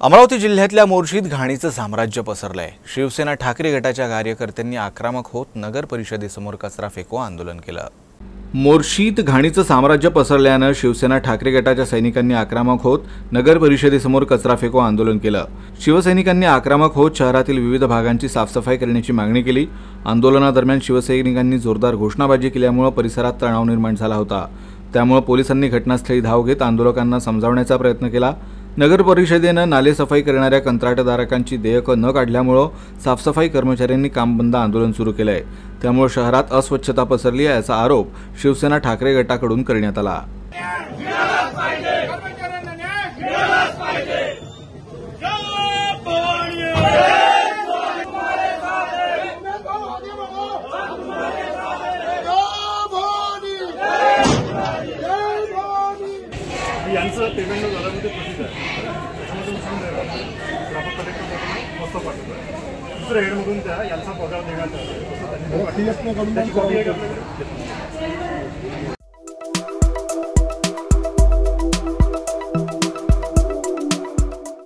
अमरावती जिल्ह्यातल्या मोर्शीत घाणीचं साम्राज्य पसरलंय। शिवसेना ठाकरे गटाच्या कार्यकर्त्यांनी आक्रमक होत नगर परिषदेसमोर कचरा फेको आंदोलन केलं। मोर्शीत घाणीचं साम्राज्य पसरल्यानं शिवसेना ठाकरे गटाच्या सैनिकांनी आक्रमक होत नगर परिषदेसमोर कचरा फेको आंदोलन केलं। शिवसैनिकांनी आक्रमक होत शहरातील विविध भागांची साफसफाई करण्याची मागणी केली। आंदोलनादरम्यान शिवसैनिकांनी जोरदार घोषणाबाजी केल्यामुळे परिसरात तणाव निर्माण झाला होता। त्यामुळे पोलिसांनी घटनास्थळी धाव घेत आंदोलकांना समजावण्याचा प्रयत्न केला। नगर परिषदेनं नालेसफाई करणाऱ्या कंत्राटदारांची देयकं न काढल्यामुळे साफसफाई कर्मचाऱ्यांनी काम बंद आंदोलन सुरू केलंय। त्यामुळे शहरात अस्वच्छता पसरली आहे असा आरोप शिवसेना ठाकरे गटाकडून करण्यात आला। यांचं पेमेंट घरामध्ये प्रसिद्ध आहे, त्याच्यामधून ग्राहक कलेक्टरमधून मस्त पाठवतो आहे। दुसऱ्या हेडमधून त्या यांचा पगार देण्यात आला, असं त्यांनी